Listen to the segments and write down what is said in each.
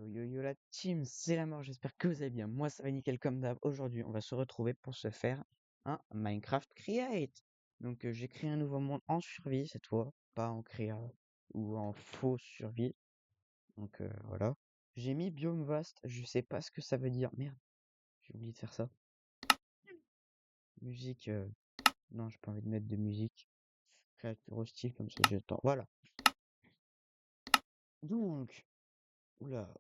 Yo yo yo la team, c'est la mort, j'espère que vous allez bien. Moi ça va nickel comme d'hab. Aujourd'hui on va se retrouver pour se faire un Minecraft Create. Donc j'ai créé un nouveau monde en survie cette fois, pas en créa ou en faux survie. Donc voilà. J'ai mis biome vaste, je sais pas ce que ça veut dire. Merde, j'ai oublié de faire ça. Musique, non j'ai pas envie de mettre de musique. Créature hostile comme ça j'attends. Voilà. Donc, oula,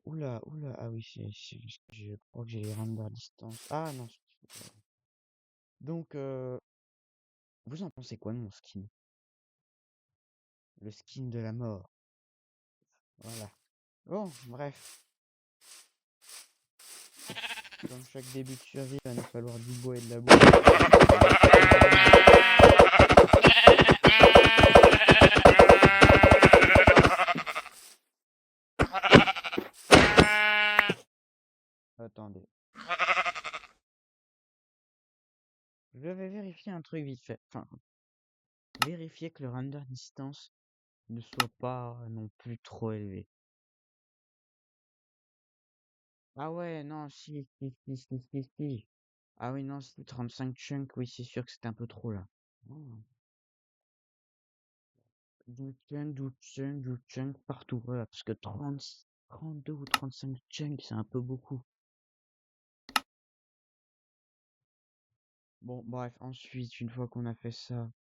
ah oui, je crois que j'ai les render distance. Ah non, donc, vous en pensez quoi de mon skin? Le skin de la mort. Voilà. Bon, bref. Comme chaque début de survie, il va nous falloir du bois et de la boue. Attendez. Je vais vérifier un truc vite fait. Enfin, vérifier que le render distance ne soit pas non plus trop élevé. Ah ouais, non, si. Ah oui, non, si, 35 chunks, oui, c'est sûr que c'était un peu trop là. Oh. Du chunk partout, voilà, parce que 32 ou 35 chunks, c'est un peu beaucoup. Bon, bref, ensuite, une fois qu'on a fait ça,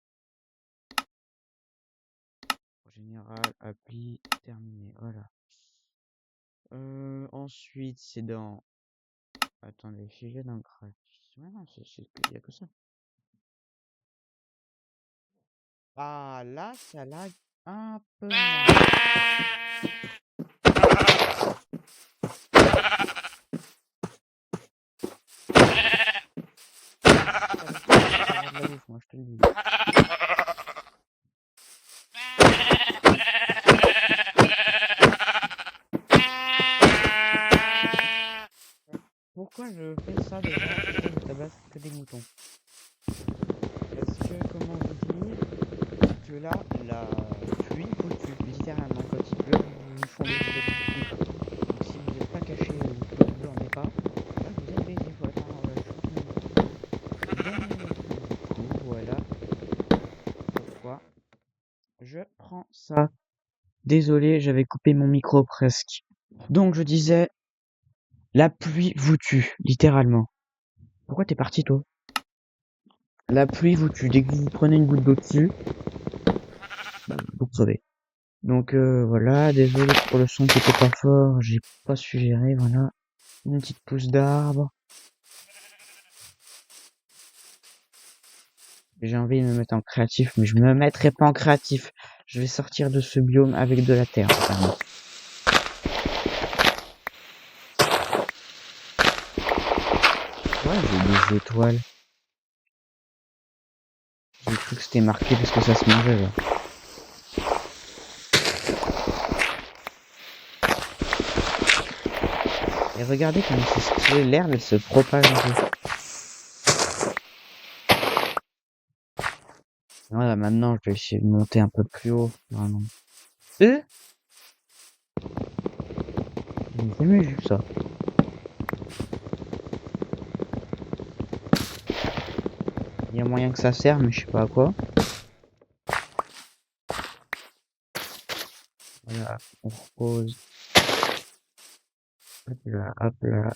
en général, appli, terminé, voilà. Ensuite, c'est dans... Attendez, si j'ai dans le craft. Ouais, non, il y a que ça. Ah, là, ça lag un peu moins. Moi, je te le dis. Pourquoi je fais ça déjà? Pourquoi je tabasse que des moutons? Parce que, comment vous dire, que là, la pluie vous tue, littéralement. Quand il pleut, vous fondez des trucs. Donc si vous n'êtes pas caché ou que vous ne dormez pas, là, vous êtes baisé, faut attendre, du coup, voilà pourquoi je prends ça. Désolé, j'avais coupé mon micro presque. Donc je disais, la pluie vous tue, littéralement. Pourquoi t'es parti, toi? La pluie vous tue. Dès que vous prenez une goutte d'eau dessus, bah, vous crevez. Donc voilà, désolé pour le son qui était pas fort, j'ai pas su gérer, voilà. Une petite pousse d'arbre. J'ai envie de me mettre en créatif, mais je me mettrai pas en créatif. Je vais sortir de ce biome avec de la terre, apparemment. Ouais, j'ai des étoiles. J'ai cru que c'était marqué parce que ça se mangeait, là. Et regardez comme c'est stylé, l'herbe elle se propage un peu. Voilà, maintenant je vais essayer de monter un peu plus haut, vraiment. J'ai jamais vu ça. Il y a moyen que ça serve, mais je sais pas à quoi. Voilà, on repose. Hop là.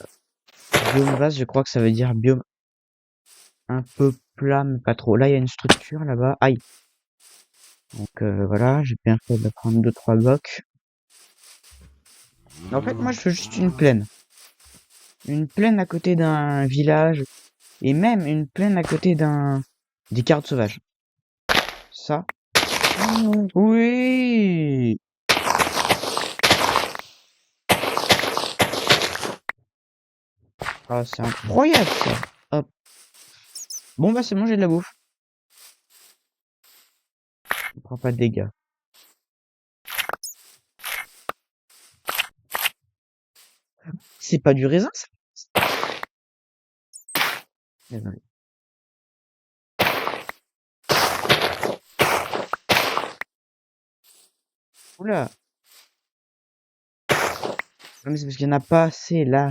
Biome vaste, je crois que ça veut dire biome un peu plat, mais pas trop. Là, il y a une structure là-bas. Aïe. Donc voilà, j'ai bien fait de prendre 2-3 blocs. En fait, moi, je veux juste une plaine. Une plaine à côté d'un village. Et même une plaine à côté des cartes sauvages. Ça. Oui. Ah, c'est incroyable ça. Hop. Bon bah c'est bon, j'ai de la bouffe. On prend pas de dégâts. C'est pas du raisin ça? Désolé. Oula. Mais c'est parce qu'il n'y en a pas assez là.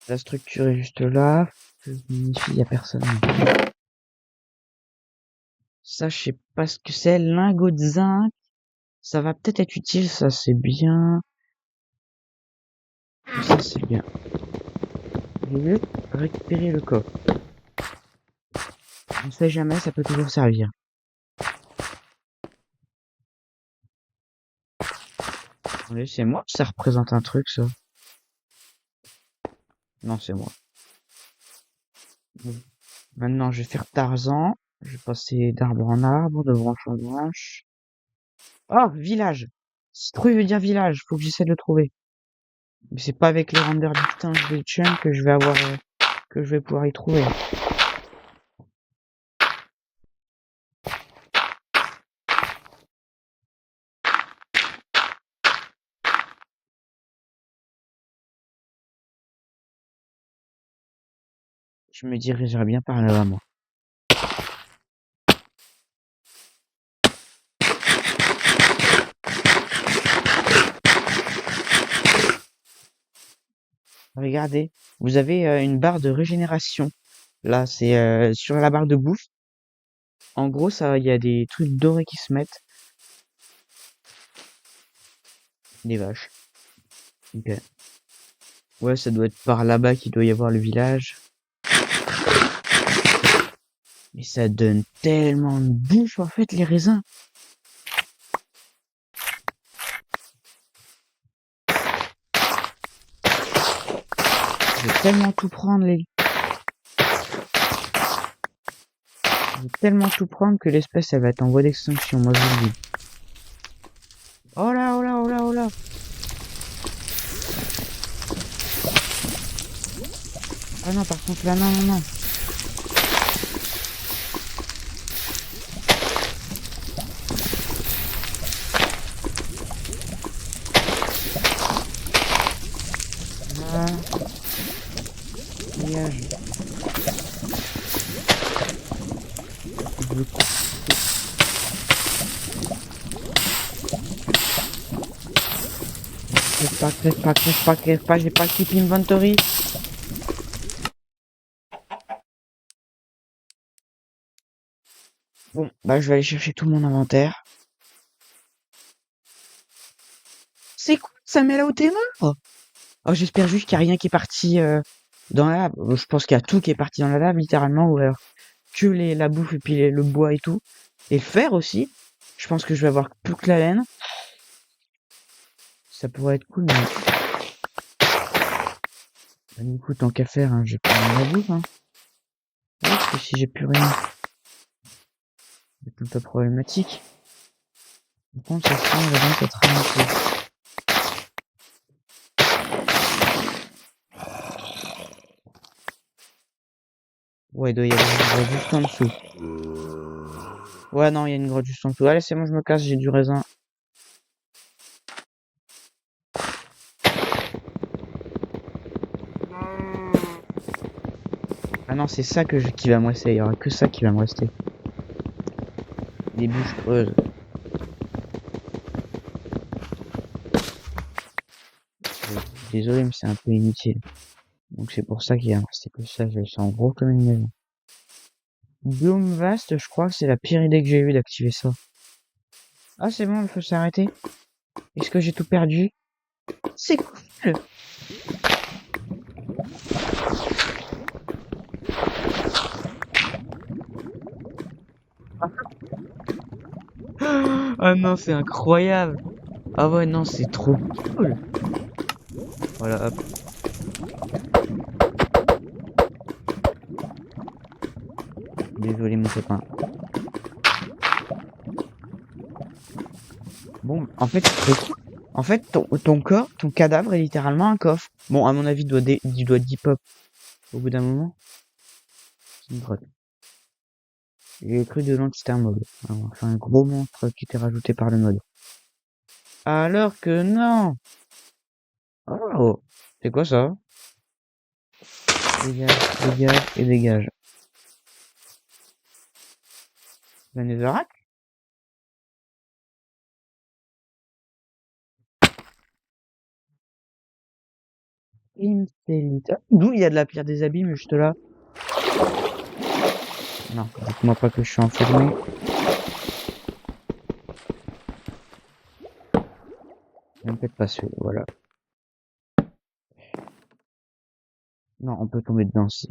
La structure est juste là. Je vérifie, il n'y a personne. Ça, je sais pas ce que c'est. Lingot de zinc. Ça va peut-être être utile, ça c'est bien. Ça c'est bien. Je vais récupérer le coffre. On sait jamais, ça peut toujours servir. Attendez, c'est moi? Ça représente un truc, ça. Non, c'est moi. Maintenant, je vais faire Tarzan. Je vais passer d'arbre en arbre, de branche en branche. Oh, village! Citrouille veut dire village, faut que j'essaie de le trouver. Mais c'est pas avec les renders distance de Chun que je vais avoir, que je vais pouvoir y trouver. Je me dirigerai bien par là-bas, moi. Regardez, vous avez une barre de régénération. Là, c'est sur la barre de bouffe. En gros, ça, il y a des trucs dorés qui se mettent. Des vaches. Ok. Ouais, ça doit être par là-bas qu'il doit y avoir le village. Mais ça donne tellement de bouffe, en fait, les raisins. Je vais tellement tout prendre, je vais tellement tout prendre que l'espèce, elle va être en voie d'extinction, moi je vous le dis. Oh là, oh là, oh là, oh là. Ah non, par contre, là, non, non, non. Là, dégage. Je coupe. Crève pas, j'ai pas le keep inventory. Bon, bah, je vais aller chercher tout mon inventaire. C'est quoi, ça met là où t'es mort? Oh, j'espère juste qu'il n'y a rien qui est parti dans la lave. Je pense qu'il y a tout qui est parti dans la lave, littéralement, ou alors que la bouffe et puis le bois et tout. Et le fer aussi. Je pense que je vais avoir plus que la laine. Ça pourrait être cool, mais... Bah, du coup, tant qu'à faire, hein, je vais prendre la bouffe. Hein. Ouais, parce que si j'ai plus rien, ça va être un peu problématique. Par contre, ça sent vraiment cette ramassée. Ouais, il doit y avoir une grotte juste en dessous. Ouais, non, il y a une grotte juste en dessous. Allez, c'est bon, je me casse, j'ai du raisin. Ah non, c'est ça qui va me rester. Il y aura que ça qui va me rester. Des bouches creuses. Désolé, mais c'est un peu inutile. Donc c'est pour ça qu'il va me rester que ça. Je le sens gros comme une maison. Biome vaste, je crois que c'est la pire idée que j'ai eue d'activer ça. Ah, c'est bon, il faut s'arrêter. Est-ce que j'ai tout perdu? C'est cool! Ah non, c'est incroyable! Ah ouais, non, c'est trop cool! Voilà, hop. Désolé, mon copain. Bon, en fait, c'est trop cool. En fait, ton corps, ton cadavre est littéralement un coffre. Bon, à mon avis, il doit deep up au bout d'un moment. C'est une grotte. J'ai cru dedans que c'était un mob. Enfin, un gros monstre qui était rajouté par le mode. Alors que non! Oh! C'est quoi ça? Dégage, dégage et dégage. La netherrack? D'où il y a de la pierre des abîmes juste là. Non, dites-moi pas que je suis enfermé. Ne me faites pas celui, voilà. Non, on peut tomber dedans aussi.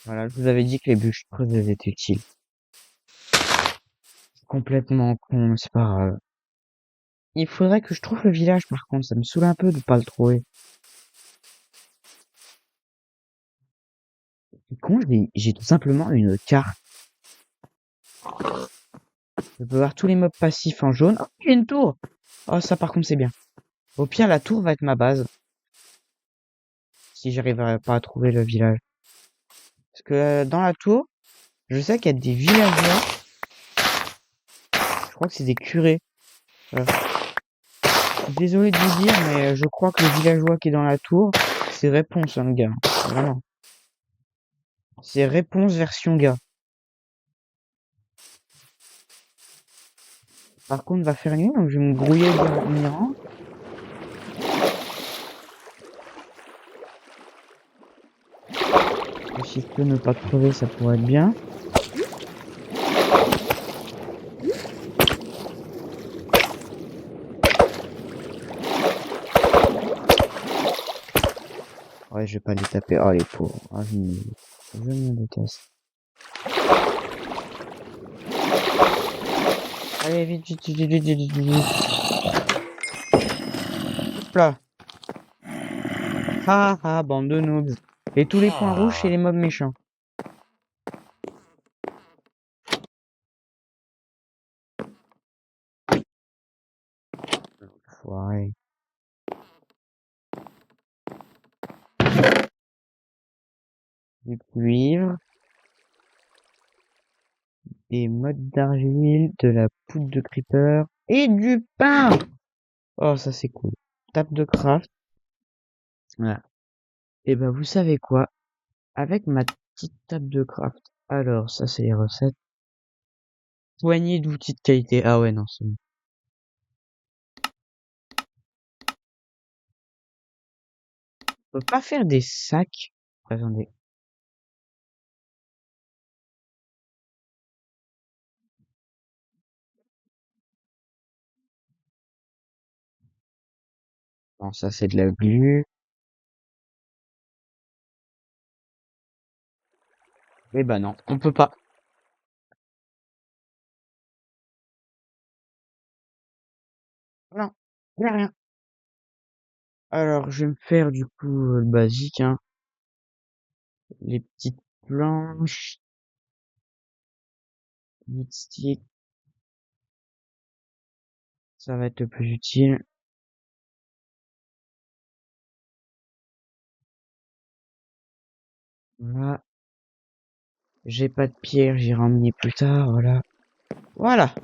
Voilà, je vous avais dit que les bûches creuses étaient utiles. Complètement con, mais c'est pas grave. Il faudrait que je trouve le village par contre, ça me saoule un peu de pas le trouver. C'est con, j'ai tout simplement une carte. Je peux voir tous les mobs passifs en jaune. Oh, il y a une tour! Oh, ça par contre c'est bien. Au pire, la tour va être ma base. Si j'arriverai pas à trouver le village. Parce que dans la tour, je sais qu'il y a des villageois. Je crois que c'est des curés. Je suis désolé de vous dire, mais je crois que le villageois qui est dans la tour, c'est Réponse, hein, le gars. Vraiment. C'est Réponse version gars. Par contre, va faire nuit, donc je vais me grouiller en mirant. Si je peux ne pas crever, ça pourrait être bien. Ouais, je vais pas les taper. Oh, les pauvres. Ah, je me déteste. Allez, vite, vite, vite, vite, vite, vite, vite. Hop là. Ah, ah, bande de noobs. Et tous les points rouges, c'est les mobs méchants. Ouais. Du cuivre. Des mottes d'argile, de la poudre de creeper. Et du pain! Oh, ça c'est cool. Table de craft. Voilà. Et ben, vous savez quoi? Avec ma petite table de craft. Alors, ça c'est les recettes. Poignée d'outils de qualité. Ah ouais, non, c'est bon. On peut pas faire des sacs. Attendez. Non, ça c'est de la glu. Eh ben non, on peut pas. Non, y a rien. Alors, je vais me faire du coup le basique, hein. Les petites planches. Meat stick. Ça va être le plus utile. Voilà. J'ai pas de pierre, j'irai emmener plus tard, voilà. Voilà.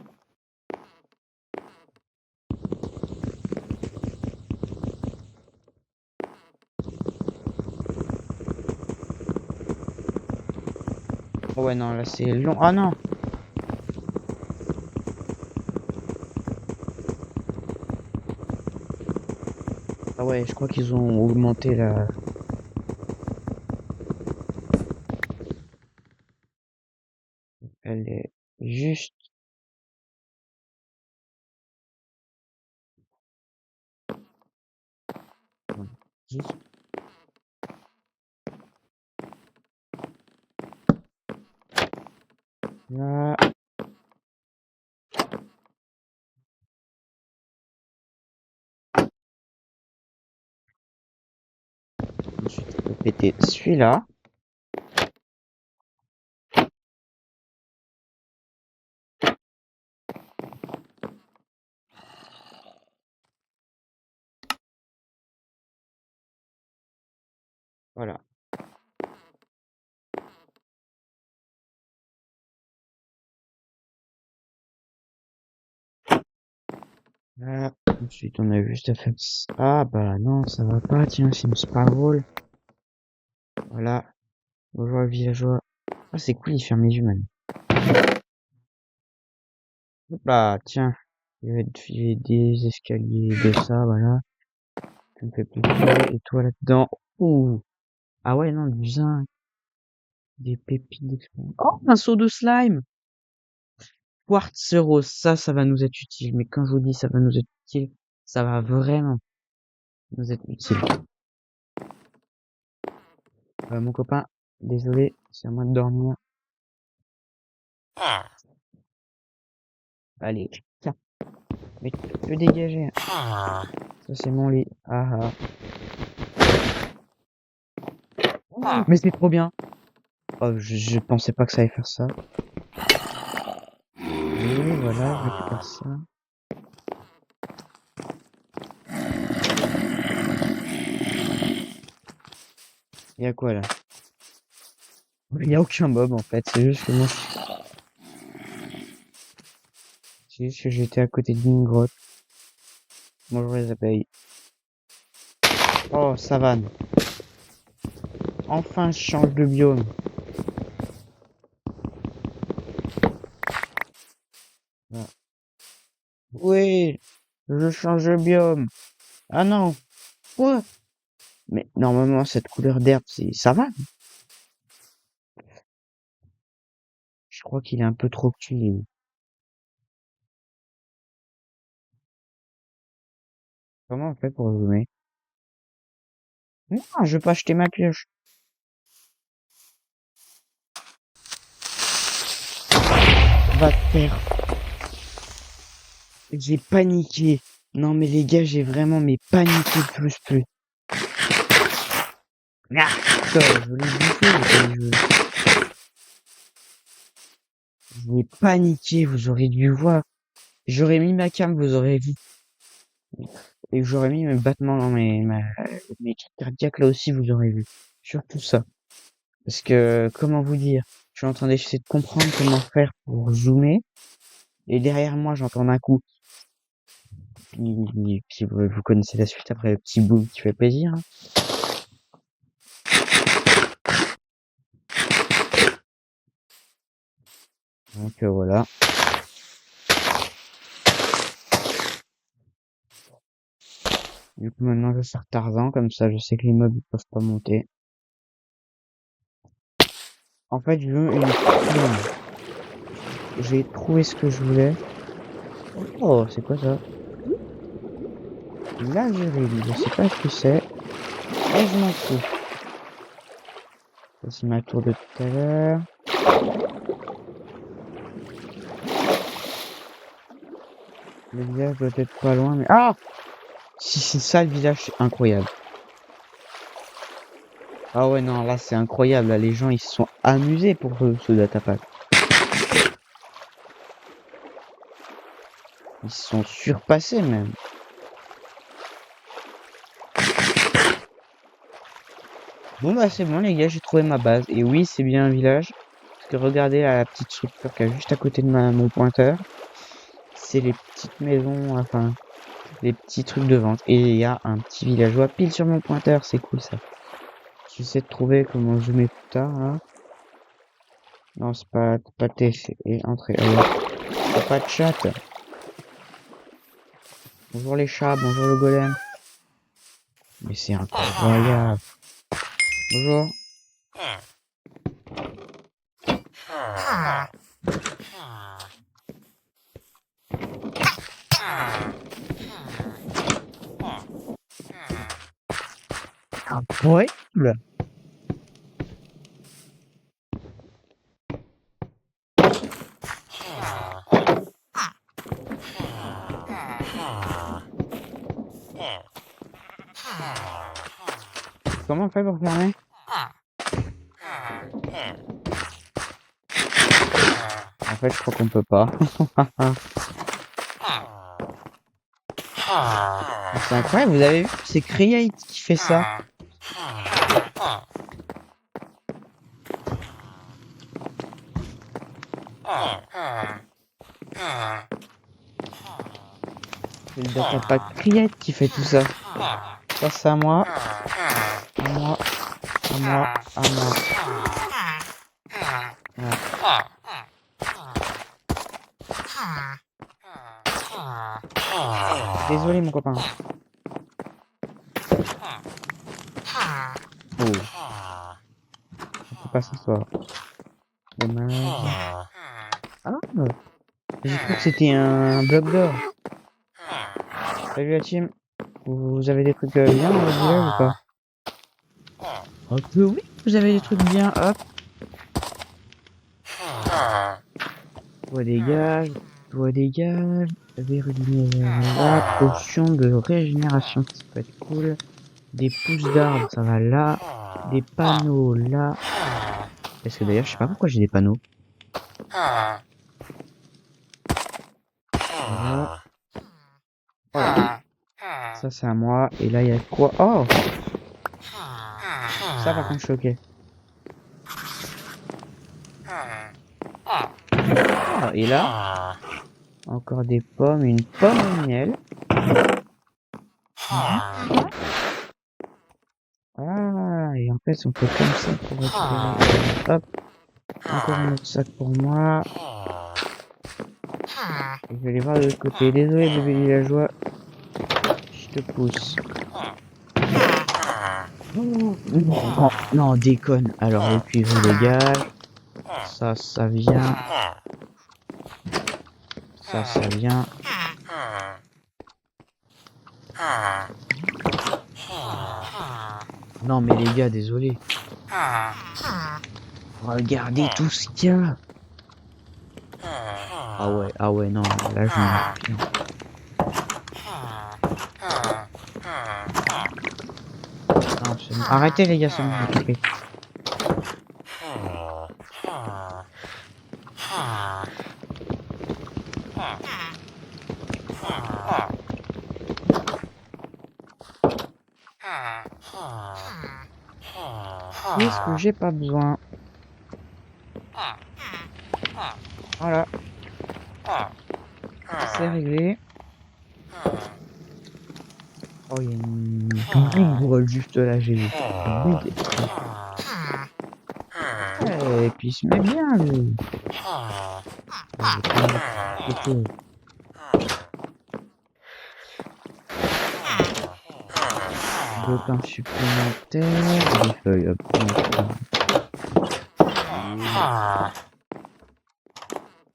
Oh ouais, non, là c'est long. Ah non. Ah ouais, je crois qu'ils ont augmenté la... Elle est juste... Juste là. Ensuite, on peut péter celui-là. Voilà. Là. Ensuite, on a juste à faire... Ah bah non, ça va pas, tiens, c'est pas drôle. Voilà. Bonjour le villageois. Ah, c'est cool, il ferme les yeux, man. Hop là, tiens. Je vais te filer des escaliers de ça, voilà. Ça me fait plaisir. Et toi là-dedans. Ouh. Ah ouais, non, du zinc. Des pépites d'expérience. Oh, un seau de slime! Quartz rose, ça va nous être utile. Mais quand je vous dis ça va nous être utile, ça va vraiment nous être utile. Mon copain, désolé, c'est à moi de dormir. Allez, tiens. Mais tu peux dégager. Ça, c'est mon lit. Ah ah. Mais c'est trop bien. Oh, je pensais pas que ça allait faire ça. Et voilà, je récupère ça. Il y a quoi là? Il y a aucun mob en fait, c'est juste que moi, c'est juste que j'étais à côté d'une grotte. Bonjour les abeilles. Oh, savane. Enfin, je change de biome. Voilà. Oui, je change de biome. Ah non, quoi? Mais normalement, cette couleur d'herbe, c'est savane. Je crois qu'il est un peu trop clean. Comment on fait pour zoomer? Non, je veux pas acheter ma pioche. Va te faire. J'ai paniqué. Non mais les gars, j'ai vraiment mais paniqué plus. Ah, putain, je l'ai bouffé. J'ai paniqué, vous aurez dû voir. J'aurais mis ma cam, vous aurez vu. Et j'aurais mis mes battements dans mes trucs cardiaques là aussi, vous aurez vu. Surtout ça. Parce que, comment vous dire, je suis en train d'essayer de comprendre comment faire pour zoomer. Et derrière moi, j'entends un coup. Puis vous connaissez la suite après le petit boom qui fait plaisir. Hein. Donc voilà. Du coup maintenant je sers Tarzan, comme ça je sais que les mobs ils peuvent pas monter. En fait je veux une clone. J'ai trouvé ce que je voulais. Oh c'est quoi ça? L'Algérie, je sais pas ce que c'est. Et je m'en fous. Ça c'est ma tour de tout à l'heure. Le village doit être pas loin mais... Ah! Si c'est ça le village, c'est incroyable. Ah ouais non là c'est incroyable, là les gens ils se sont amusés pour ce datapack. Ils se sont surpassés même. Bon bah c'est bon les gars, j'ai trouvé ma base. Et oui c'est bien un village. Parce que regardez la petite structure qu'il y a juste à côté de mon pointeur. C'est les petites maisons, enfin les petits trucs de vente. Et il y a un petit villageois pile sur mon pointeur, c'est cool ça. J'essaie de trouver comment zoomer plus tard là. Non c'est pas TF et entrée. C'est pas de chat. Bonjour les chats, bonjour le golem. Mais c'est incroyable. Bonjour. Incroyable. Comment on fait pour fermer? En fait, je crois qu'on peut pas. C'est incroyable, vous avez vu? C'est Create qui fait ça. C'est le datapack Create qui fait tout ça. Ça, c'est à moi. À moi. À moi. À moi. Voilà. Désolé, mon copain. Oh, on peut pas s'asseoir. Dommage. Ah, j'ai cru que c'était un bloc d'or. Salut la team. Vous avez des trucs bien dans votre village ou pas? Oh que oui, vous avez des trucs bien. Hop. Doigt dégage. Doigt dégage. Verre lumière là. Potion de régénération. Ça peut être cool. Des pousses d'arbres, ça va là. Des panneaux là. Est-ce que d'ailleurs, je sais pas pourquoi j'ai des panneaux. Voilà. Voilà. Ça, c'est à moi. Et là, il y a quoi? Oh! Ça, par contre, je suis ok. Ah, et là, encore des pommes. Une pomme au miel. Ah, et en fait, on peut comme ça pour récupérer. Hop. Encore un autre sac pour moi. Et je vais aller voir de l'autre côté. Désolé, bébé villageois. Je te pousse. Oh, non, déconne. Alors, le cuivre dégage. Ça vient. Ça vient. Non, mais les gars, désolé. Regardez tout ce qu'il y a. Ah ouais, non, là, je me dis, non, c'est bon. Arrêtez, les gars, c'est bon, j'ai compris. Qu'est-ce que j'ai pas besoin? Voilà. C'est réglé. Oh, il y a une boule juste là, j'ai vu. Ouais, et puis il se met bien, lui. Deux pains supplémentaires, des feuilles, hop.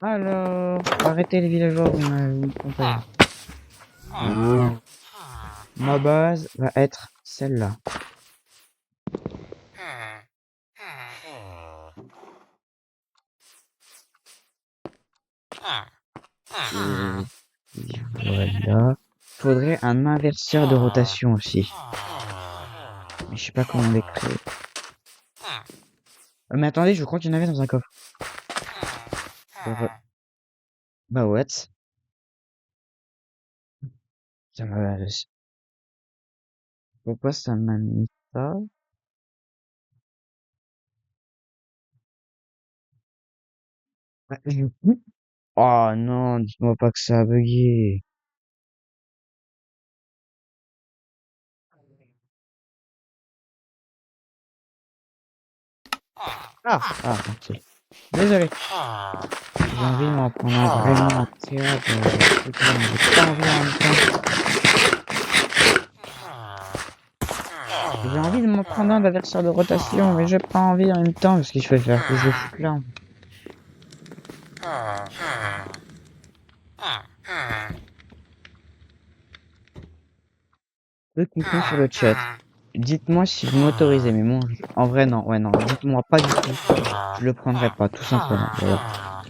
Alors, arrêtez les villageois, vous m'avez compris. Ma base va être celle-là. Voilà. Faudrait un inverseur de rotation aussi. Mais je sais pas comment les créer. Mais attendez, je crois qu'il y en avait dans un coffre. Bah what? Ça m'a... Pourquoi ça m'a mis ça? Ah, oh non, dites-moi pas que ça a bugué. Ok. Désolé. J'ai envie de m'en prendre un vraiment à terre de trucs là, mais j'ai pas envie en même temps. J'ai envie de m'en prendre un d'adversaire de rotation, mais j'ai pas envie en même temps parce que je vais faire que je fous là. Deux coucou sur le chat. Dites-moi si vous m'autorisez, mais bon, en vrai non, ouais non, dites-moi pas du tout. Je le prendrai pas, tout simplement. Voilà.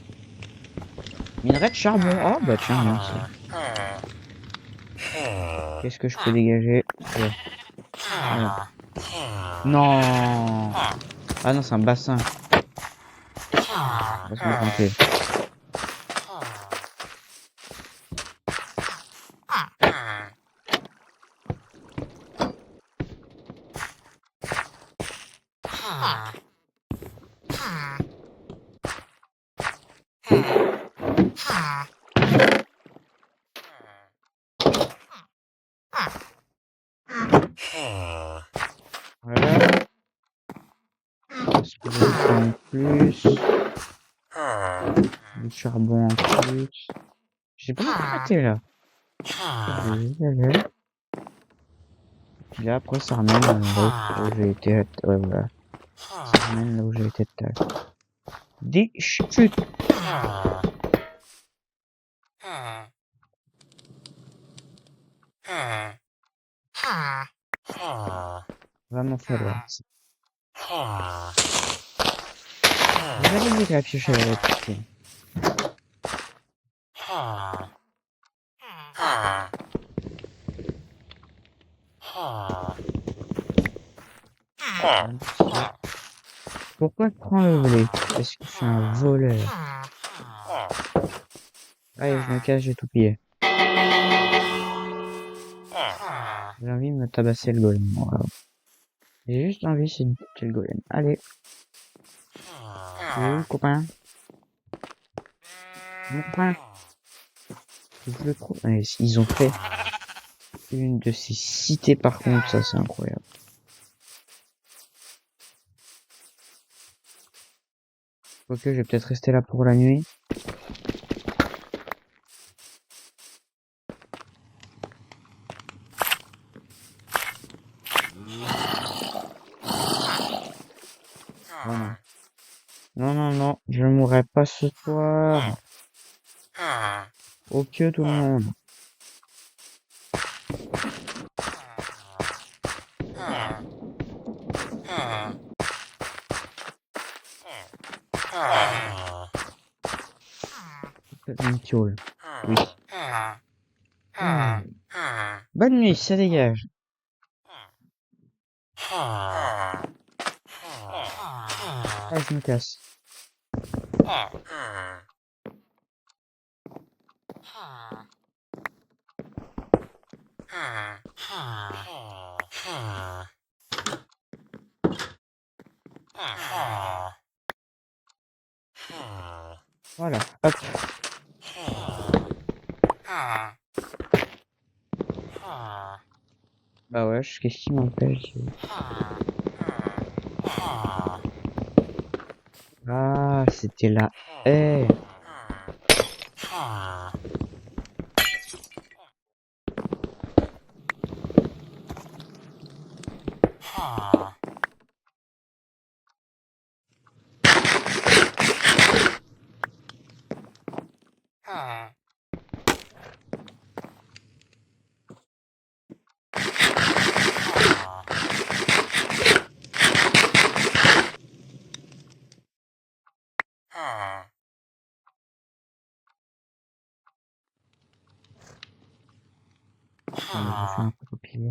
Minerai de charbon. Oh bah tiens, bien ça. Qu'est-ce que je peux dégager? Ouais. Voilà. Non. Ah non, c'est un bassin. On va se me planter. Voilà. Est-ce que j'ai ça en plus? Du charbon en plus. J'ai pas arrêté là. Puis là, après, ça ramène là où j'ai été. Ouais, voilà. Ça ramène là où j'ai été tout à l'heure. Des chutes. Vraiment falloir. J'avais dit que la pioche elle allait piquer. Pourquoi tu prends le volet? Parce que je suis un voleur. Allez, je me cache, j'ai tout pillé. J'ai envie de me tabasser le golem. Voilà. J'ai juste envie de tuer le golem. Allez. Tu es où, copain? Mon copain? Je le trouve. Allez, ils ont fait une de ces cités par contre, ça c'est incroyable. Ok, je vais peut-être rester là pour la nuit. Voilà. Non, non, non, je ne mourrai pas ce soir. Ok, tout le monde. Une piole. Oui. Bonne nuit, ça dégage. Allez, je me casse. Voilà, hop. Bah ouais, qu'est-ce qui m'empêche? Ah, c'était la haie. Allez, je fais un peu copier.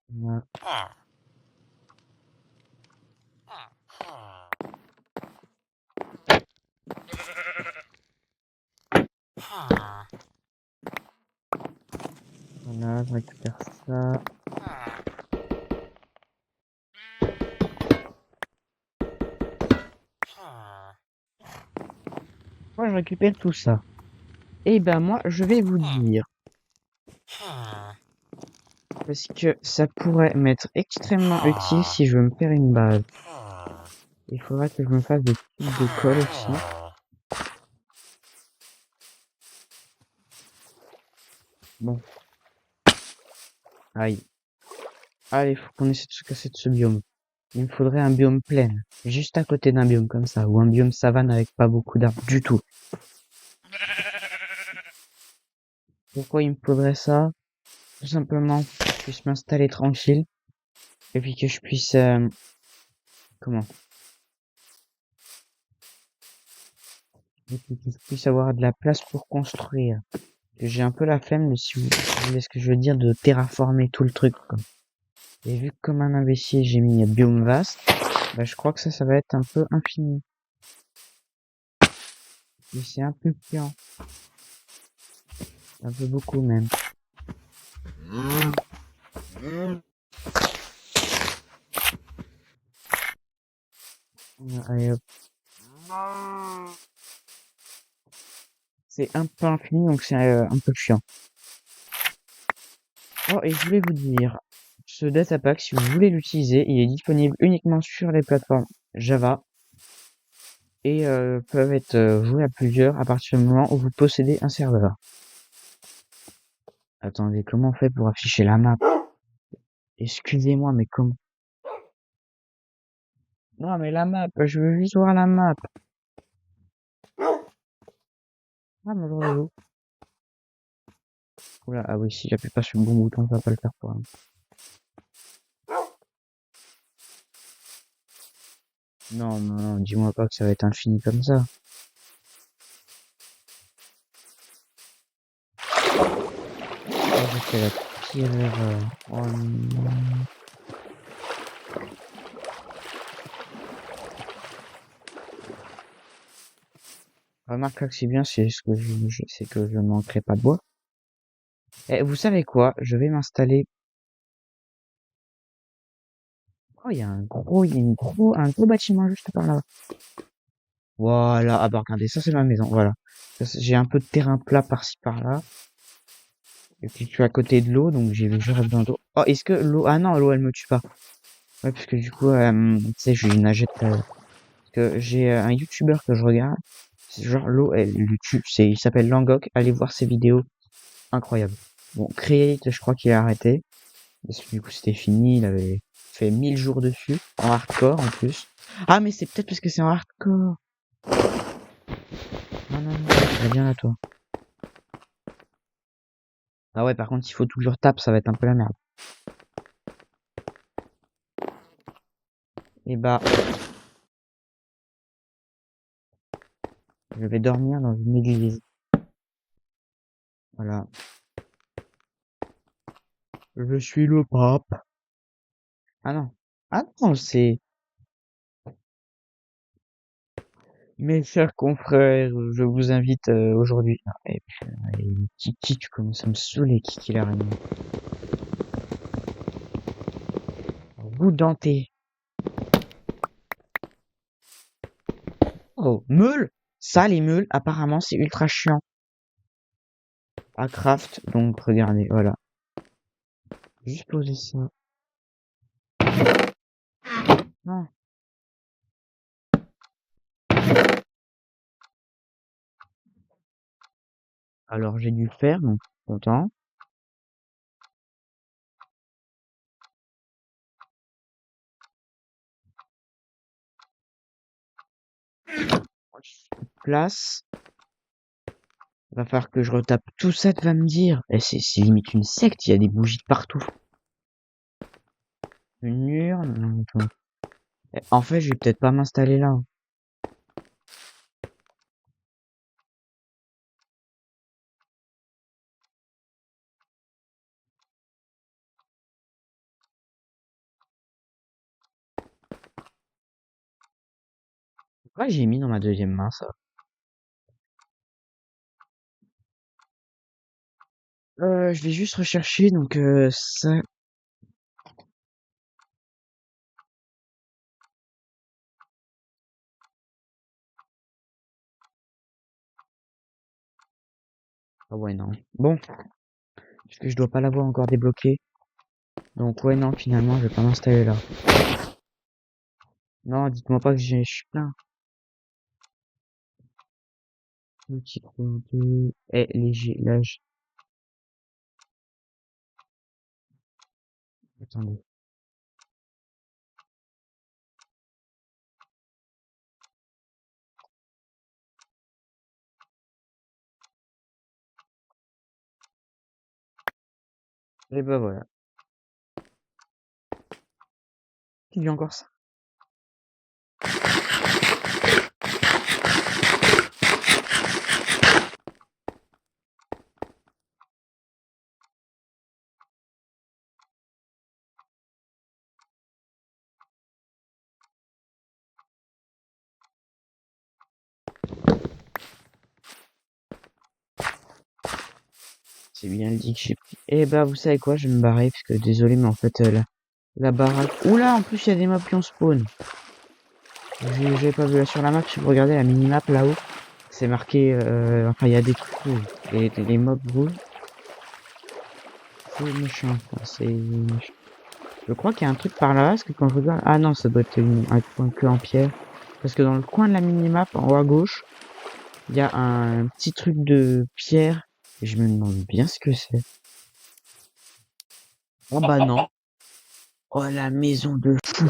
Voilà. Voilà, je récupère ça. Moi, je récupère tout ça. Et ben moi, je vais vous dire. Parce que ça pourrait m'être extrêmement utile si je veux me faire une base. Il faudra que je me fasse des tubes de colle aussi. Bon. Aïe. Allez, faut qu'on essaie de se casser de ce biome. Il me faudrait un biome plein. Juste à côté d'un biome comme ça. Ou un biome savane avec pas beaucoup d'arbres du tout. Pourquoi il me faudrait ça? Tout simplement que je puisse m'installer tranquille. Et puis que je puisse... comment? Et puis que je puisse avoir de la place pour construire. J'ai un peu la flemme, si vous voyez ce que je veux dire, de terraformer tout le truc, quoi. Et vu que comme un imbécile, j'ai mis biome vaste, bah je crois que ça va être un peu infini. Et c'est un peu chiant. Un peu beaucoup même. Allez hop. C'est un peu infini, donc c'est un peu chiant. Oh, et je voulais vous dire, ce datapack, si vous voulez l'utiliser, il est disponible uniquement sur les plateformes Java. et peuvent être joués à plusieurs à partir du moment où vous possédez un serveur. Attendez, comment on fait pour afficher la map? Excusez-moi, mais comment? Non, mais la map, je veux juste voir la map. Ah, bonjour les loups. Oula, ah oui, si j'appuie pas sur le bon bouton, ça va pas le faire pour moi. Non, non, non, dis-moi pas que ça va être infini comme ça. Oh, j'ai fait la pire erreur. Oh non. Remarque là que c'est bien, c'est ce que c'est que je ne manquerai pas de bois. Et vous savez quoi? Je vais m'installer. Oh, il y a un gros bâtiment juste par là. Voilà. Ah bah regardez, ça c'est ma maison. Voilà. J'ai un peu de terrain plat par-ci par-là. Et puis je suis à côté de l'eau, donc j'aurais besoin d'eau. Oh, est-ce que l'eau... Ah non, l'eau elle me tue pas. Ouais, parce que du coup, tu sais, je vais nager tout à l'heure. Parce que j'ai un YouTuber que je regarde. C'est genre l'eau, elle lui tue. Il s'appelle Langok. Allez voir ses vidéos. Incroyable. Bon, Create, je crois qu'il a arrêté. Parce que du coup, c'était fini. Il avait fait 1000 jours dessus. En hardcore, en plus. Ah, mais c'est peut-être parce que c'est en hardcore. Non, non, non. Viens là, toi. Ah ouais, par contre, s'il faut toujours taper, ça va être un peu la merde. Et bah, je vais dormir dans une église. Voilà. Je suis le pape. Ah non. Ah non, c'est... Mes chers confrères, je vous invite aujourd'hui. Ah, et puis, Kiki, tu commences à me saouler, Kiki l'araignée. Bout denté. Oh, meule! Ça, les meules, apparemment, c'est ultra chiant à craft. Donc, regardez, voilà. Juste poser ça. Non. Alors, j'ai dû le faire, donc, content. Place. Va falloir que je retape tout ça, tu vas me dire. Et c'est limite une secte, il y a des bougies de partout. Une urne, non, attends. En fait, je vais peut-être pas m'installer là. Pourquoi j'ai mis dans ma deuxième main, ça? Je vais juste rechercher, donc ça... Ah ouais, non. Bon, parce que je dois pas l'avoir encore débloqué. Donc ouais, non, finalement, je vais pas m'installer là. Non, dites-moi pas que je suis plein. Petit gros de... Eh, léger, là, attendez. Et bah voilà. Il y a encore ça. C'est bien dit que j'ai pris. Eh bah, vous savez quoi, je vais me barrer, parce que désolé, mais en fait, la baraque... Oula, en plus, il y a des mobs qui ont spawn. J'ai pas vu là sur la map, si vous regardez la minimap là-haut, c'est marqué, enfin, il y a des trucs rouges. Et les mobs rouges, c'est méchant, quoi, c'est méchant. Je crois qu'il y a un truc par là, parce que quand je regarde... Ah non, ça doit être un coin que en pierre. Parce que dans le coin de la minimap, en haut à gauche, il y a un petit truc de pierre. Et je me demande bien ce que c'est. Oh bah non. Oh la maison de fou.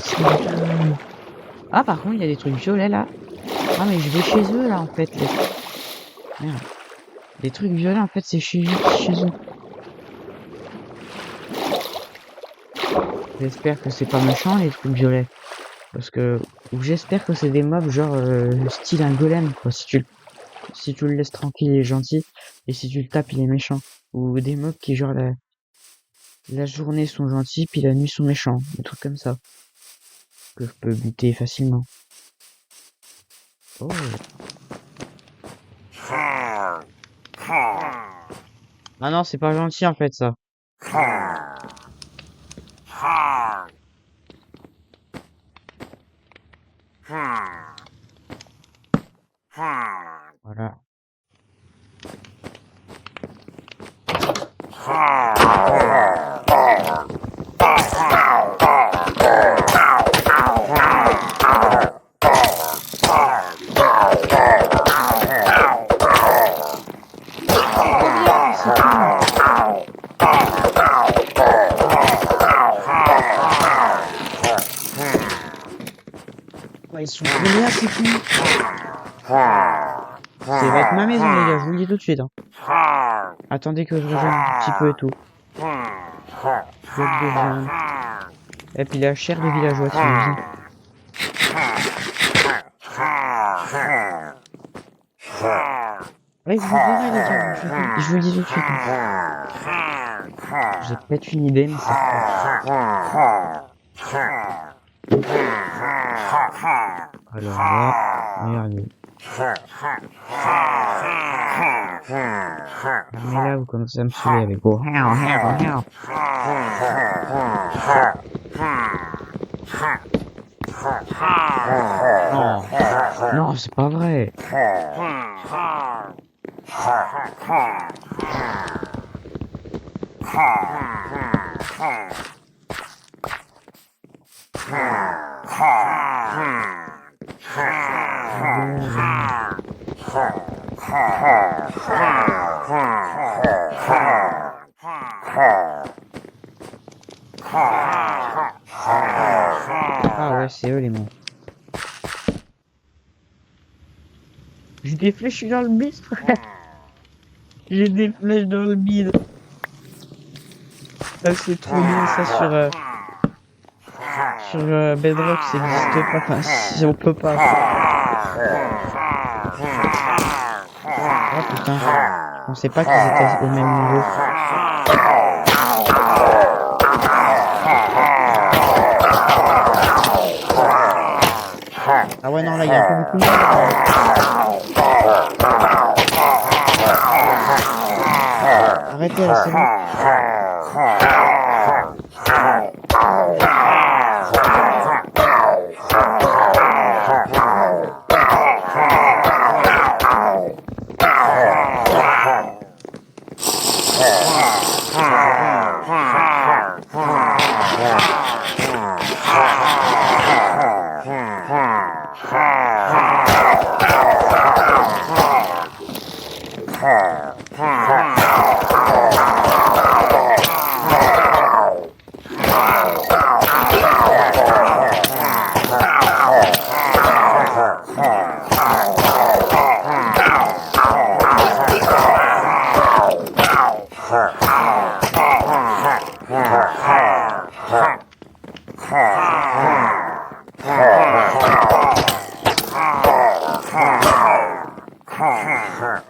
Ah par contre, il y a des trucs violets là. Ah mais je vais chez eux là en fait. Merde. Les trucs violets en fait c'est chez eux. J'espère que c'est pas méchant les trucs violets. Parce que... Ou j'espère que c'est des mobs genre style un golem quoi. Si tu le laisses tranquille il est gentil. Et si tu le tapes il est méchant. Ou des mobs qui genre la journée sont gentils puis la nuit sont méchants. Des trucs comme ça. Que je peux buter facilement. Oh. Ah non c'est pas gentil en fait ça. Voilà. Ouais, ils sont combien ces cons? Ça va être ma maison les gars, je vous le dis tout de suite. Hein. Attendez que je rejoigne un petit peu et tout. Bloc de viande. Et puis la chair de villageois, tu me dis. Ouais, vous verrez les gars, je vous le dis tout de suite. Hein. J'ai peut-être une idée, mais c'est pas... Alors là, regardez. Mais là, vous commencez à me saouler avec vos... Non, non, c'est pas vrai. Ah ouais, c'est eux les mots. J'ai des flèches dans le bide, frère. J'ai des flèches dans le bide. Ça c'est trop bien ça sur Bedrock, ça n'existe pas. Enfin, si on peut pas. Oh putain, je pensais pas qu'ils étaient au même niveau. Ah ouais non là il y a un peu beaucoup de monde. Arrêtez là, c'est bon.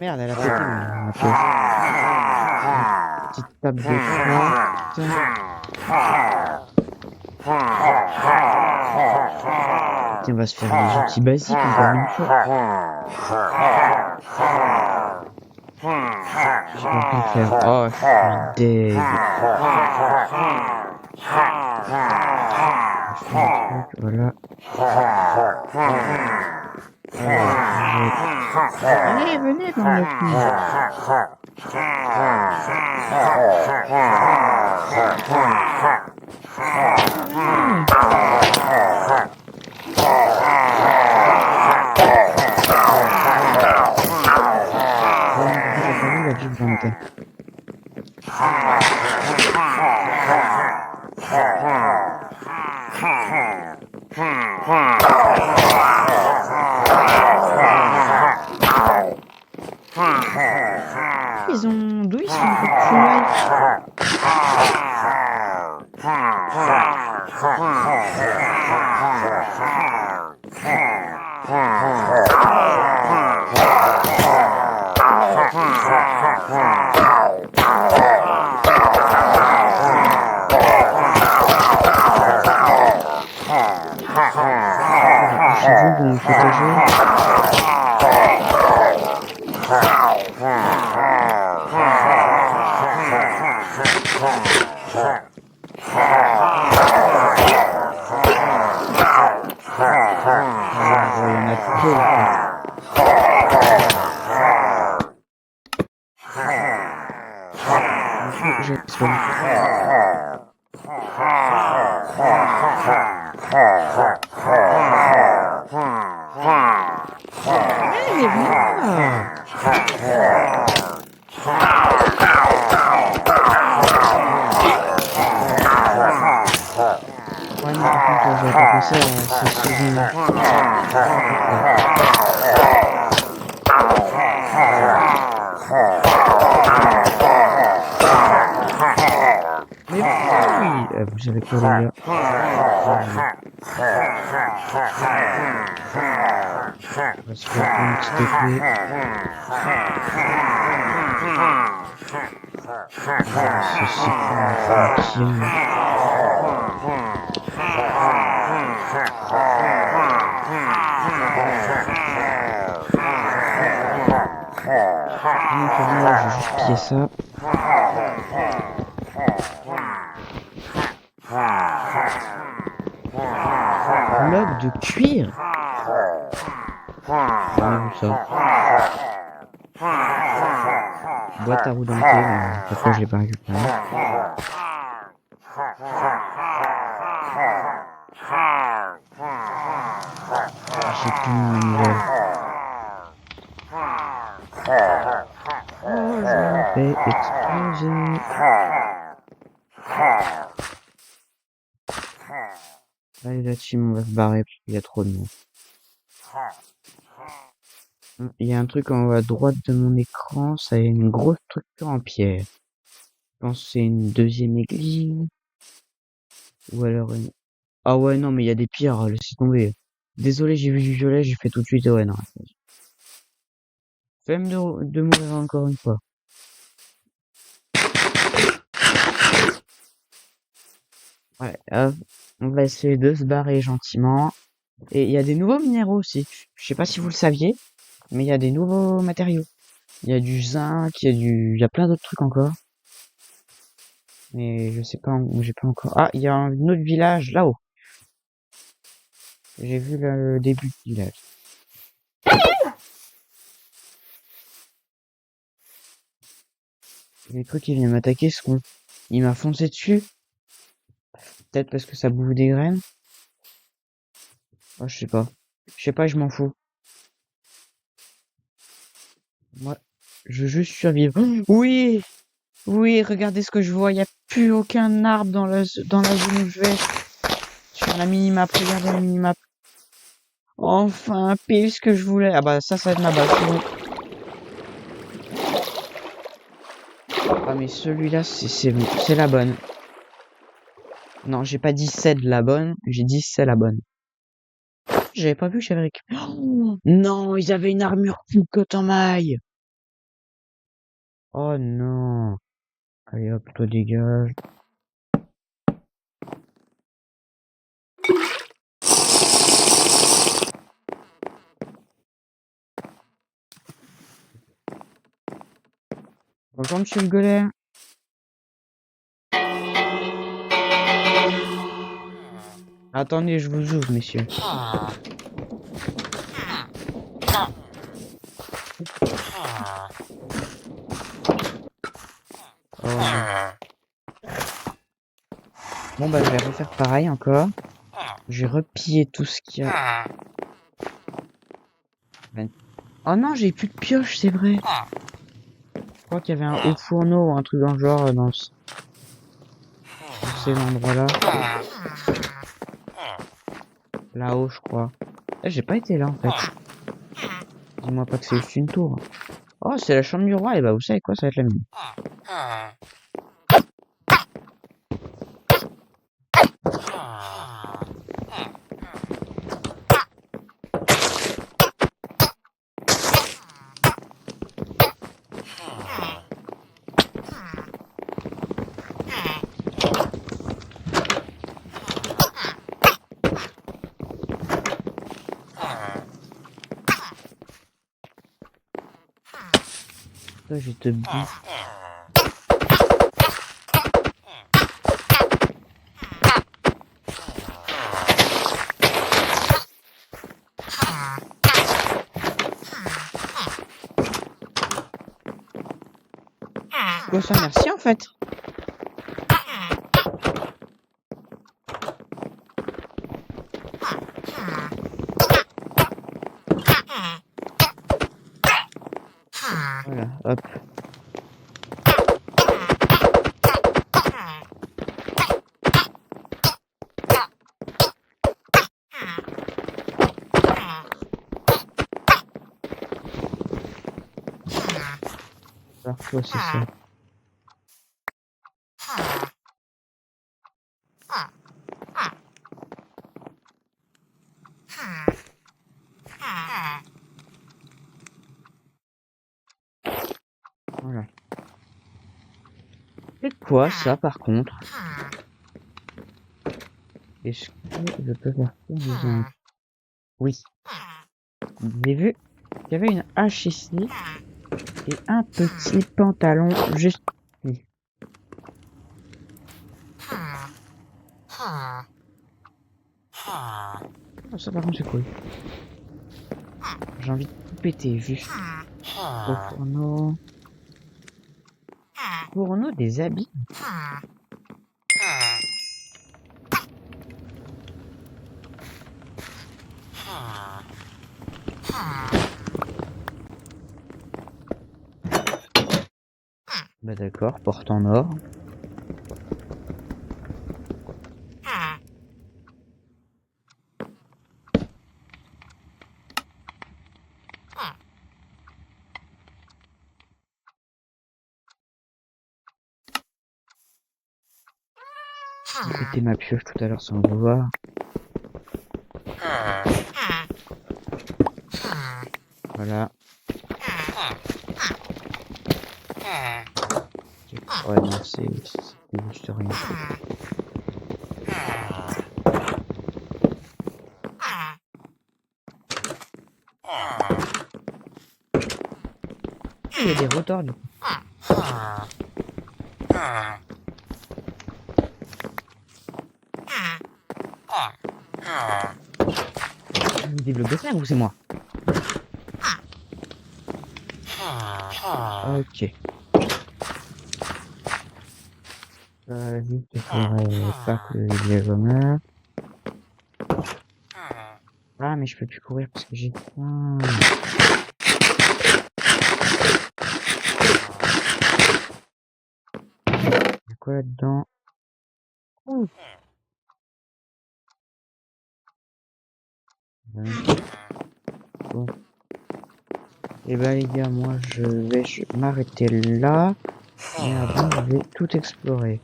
Merde, elle a pété ma pièce. Petite table de forte. On va se faire des outils basiques encore une fois. J'ai pas pu le faire. Oh, je suis deg. Voilà. Allez, venez dans le D'où ils sont un peu plus mal. J'avoue, vous me protégez. Il y en a trop. Allez, viens. Ouais, mais par contre, j'ai pas pensé à ce saison-là. Mais oui, vous savez quoi, les gars? On va se faire une petite épée. Ceci tranquille. Donc là, je vais juste piller ça. Bloc de cuir. J'ai jamais vu ça. Boîte à roues dentée, pourquoi je l'ai pas récupéré? J'ai plus de nouvelles. Oh, je vais exploser. Allez, la team, on va se barrer parce qu'il y a trop de monde. Il y a un truc en haut à droite de mon écran, ça a une grosse structure en pierre. Je pense que c'est une deuxième église. Ou alors une... Ah ouais, non, mais il y a des pires, laissez tomber. Désolé, j'ai vu du violet, j'ai fait tout de suite, ouais, non. Fais même de mourir encore une fois. Ouais, on va essayer de se barrer gentiment. Et il y a des nouveaux minéraux aussi. Je sais pas si vous le saviez, mais il y a des nouveaux matériaux. Il y a du zinc, il y a plein d'autres trucs encore. Mais je sais pas, j'ai pas encore. Ah, il y a un autre village là-haut. J'ai vu le début du village. Les trucs qui viennent m'attaquer, ce con. Il m'a foncé dessus. Peut-être parce que ça bouffe des graines. Oh, je sais pas. Je sais pas, je m'en fous. Moi, je veux juste survivre. Oui! Oui, regardez ce que je vois. Il n'y a plus aucun arbre dans la zone où je vais. Sur la minimap, regardez la minimap. Enfin, pile ce que je voulais. Ah bah ça va être ma base. Ah mais celui-là, c'est la bonne. Non, j'ai pas dit c'est la bonne, j'ai dit c'est la bonne. J'avais pas vu que j'avais récupéré. Oh, non, ils avaient une armure full coton en maille. Oh non. Allez hop, toi dégage. Bonjour monsieur le golem. Attendez, je vous ouvre, messieurs. Oh. Bon bah je vais refaire pareil encore. Je vais repiller tout ce qu'il y a. Oh non, j'ai plus de pioche, c'est vrai. Je crois qu'il y avait un haut fourneau ou un truc dans le genre dans ces endroits-là. Là-haut, je crois. Eh, j'ai pas été là, en fait. Dis-moi pas que c'est juste une tour. Oh, c'est la chambre du roi. Et bah, vous savez quoi, ça va être la mienne. Toi, je te bute. Quoi ça, merci en fait. Voilà, hop. Alors toi, c'est ça. Voilà. C'est quoi ça par contre? Est-ce que je peux faire ça disons? Oui. J'ai vu qu'il y avait une hache ici et un petit pantalon juste ici. Oh, ça par contre c'est cool. J'ai envie de tout péter juste. Au fourneau. Fourneau des habits. Bah d'accord, porte en or. J'ai pété ma pioche tout à l'heure sans le vouloir. Voilà. Ouais, non, c'est juste rien. Il y a des rotors du coup. Vous débloquez ça ou c'est moi? Ok. Vite, il faudrait pas que le diagonale. Ah, mais je peux plus courir parce que j'ai faim. Il y a quoi là-dedans? Ouh. Bon. Et bah les gars, moi je vais m'arrêter là. Et avant, je vais tout explorer.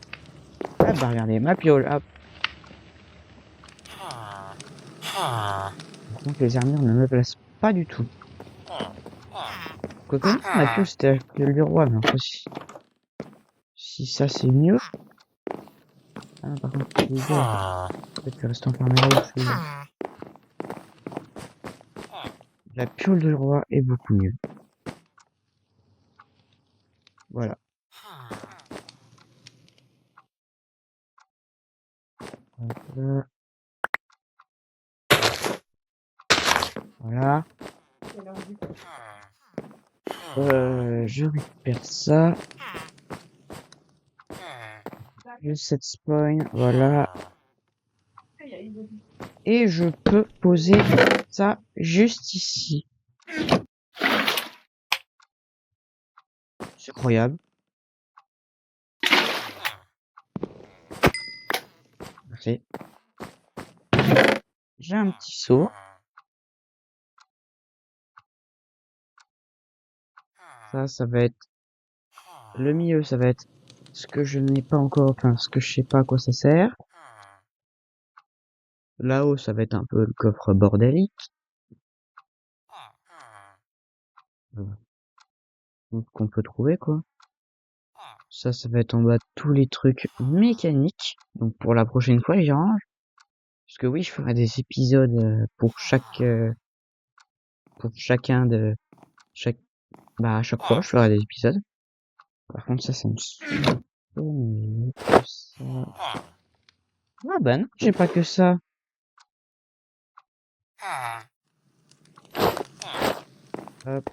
Ah bah regardez, ma piole, hop. Par contre, les armures ne me placent pas du tout. Quoique, ma piole c'était la piole du roi, mais enfin, si ça c'est mieux. Ah non, par contre, les gars, peut-être que reste enfermé là où je suis. La piole du roi est beaucoup mieux. Voilà. Hop là. Voilà. Je récupère ça. Juste cette spawn, voilà. Et je peux poser ça juste ici. C'est incroyable. Merci. j'ai un petit seau. Ça va être le milieu, ça va être ce que je n'ai pas encore, enfin ce que je sais pas à quoi ça sert. Là-haut, ça va être un peu le coffre bordélique. Qu'on peut trouver quoi. Ça va être en bas tous les trucs mécaniques. Donc pour la prochaine fois, les gens. Parce que oui, je ferai des épisodes pour chacun de chaque. Bah à chaque fois, je ferai des épisodes. Par contre, ça me saoule. Ça. Ah bah non, j'ai pas que ça. Hop.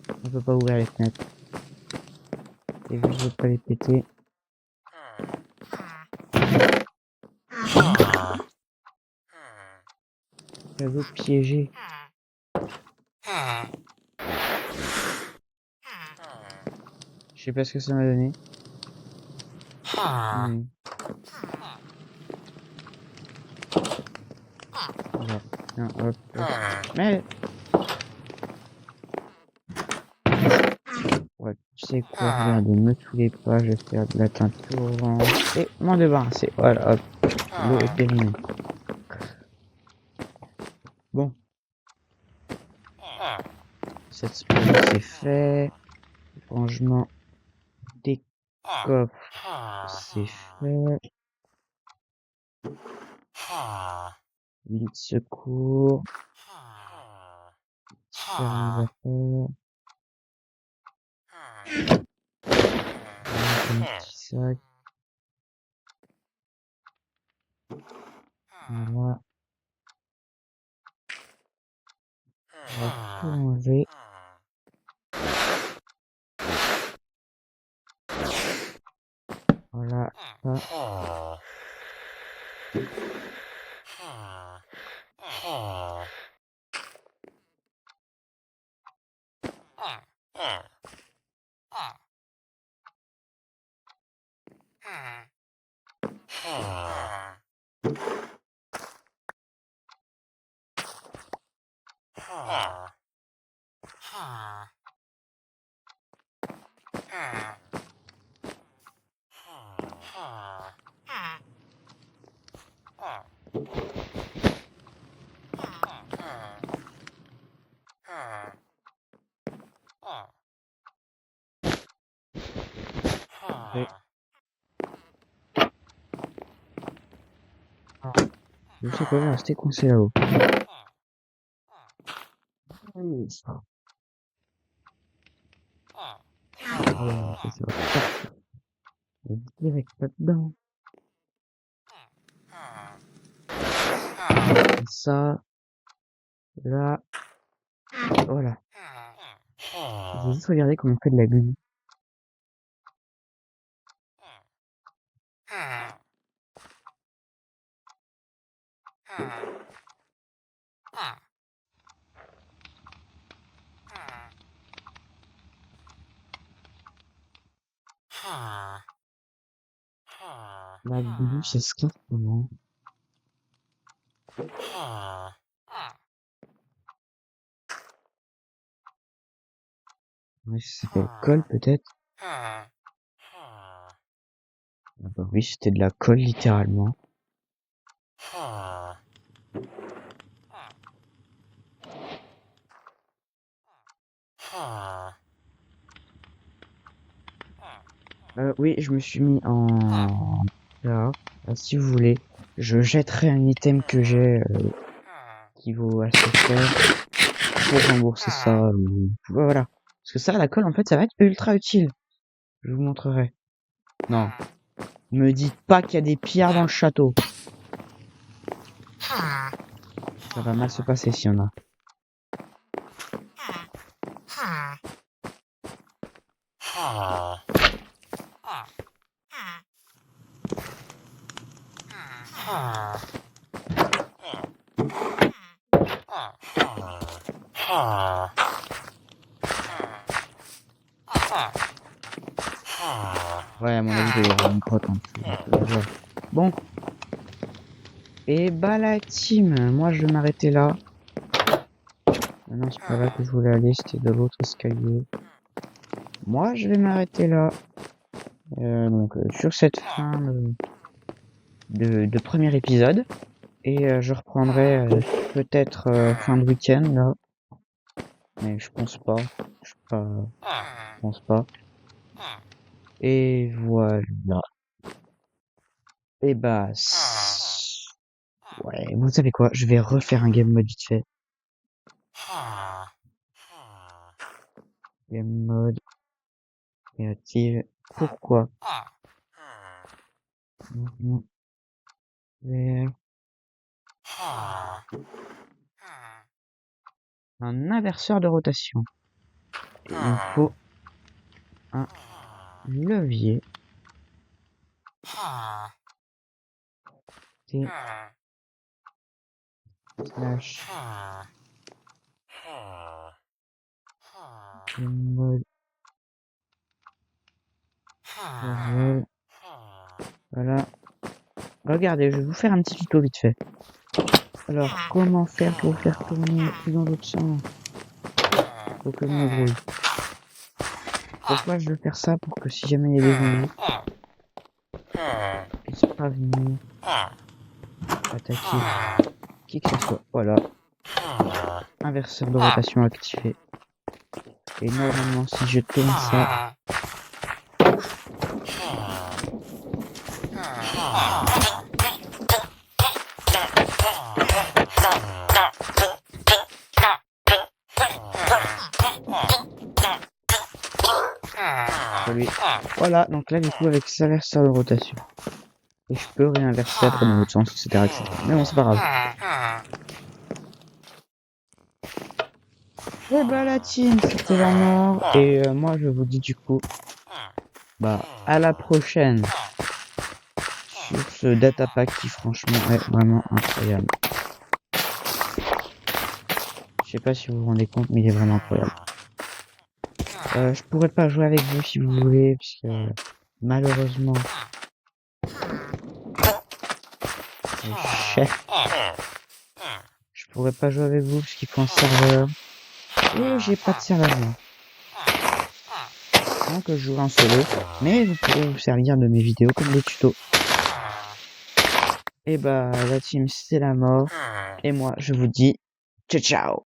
On peut pas ouvrir les fenêtres. Et vu que je veux pas les péter. Cadeau piégé. Je sais pas ce que ça m'a donné. Voilà. Tiens, hop, hop. Mais... Ouais, tu sais quoi, regardez, me saoulez pas, je vais faire de la teinture orange et m'en débarrasser. Voilà, hop, l'eau est terminée. Bon. Cette spray, c'est fait. Rangement des coffres, c'est fait. Lit de secours. Différentes affaires. Un petit sac. Voilà. On va tout enlever. Voilà, ça. Et... Je sais pas, je vais rester coincé là-haut. Voilà, ça va partir. Direct là-dedans. Ça, là, voilà. J'ai juste regardé comment on fait de la glue. La glue, c'est ce qu'il comment. Oui, ça s'appelle colle peut-être. Ah bah oui, c'était de la colle littéralement. Oui, je me suis mis en... Là, si vous voulez, je jetterai un item que j'ai qui vaut assez cher pour rembourser ça. Voilà. Parce que ça, la colle, en fait, ça va être ultra utile. Je vous montrerai. Non. Me dites pas qu'il y a des pillards dans le château. Ça va mal se passer s'il y en a. Ouais, à mon avis, il doit y avoir une grotte en dessous. Bon. Et Et bah la team, moi je vais m'arrêter là. Non, c'est pas là que je voulais aller, c'était de l'autre escalier. Moi je vais m'arrêter là. Donc sur cette fin de premier épisode. Et je reprendrai peut-être fin de week-end là. Mais je pense pas. Je pense pas. Et voilà. Et bah... Ouais, vous savez quoi? Je vais refaire un game mode vite fait. Game mode créative. Pourquoi? Mouvement vert. Un inverseur de rotation. Et il me faut un levier. T slash game mode visuel. Voilà. Regardez, je vais vous faire un petit tuto vite fait. Alors, comment faire pour faire tourner plus dans l'autre sens? Faut que je me brouille. Pourquoi je veux faire ça? Pour que si jamais il y a des zombies, ils puissent pas venir attaquer qui que ce soit. Voilà. Inverseur de rotation activé. Et normalement, si je tourne ça... Voilà, donc là du coup avec cet inverseur de rotation. Et je peux réinverser après dans l'autre sens, etc., etc. Mais bon, c'est pas grave. Et bah la team, c'était la mort. Et moi je vous dis du coup, bah à la prochaine sur ce data pack qui franchement est vraiment incroyable. Je sais pas si vous vous rendez compte, mais il est vraiment incroyable. Je pourrais pas jouer avec vous si vous voulez, puisque malheureusement, je pourrais pas jouer avec vous parce qu'il faut un serveur. Et j'ai pas de serveur. Donc je joue en solo, mais vous pourrez vous servir de mes vidéos comme des tutos. Et bah la team c'est la mort. Et moi je vous dis ciao ciao.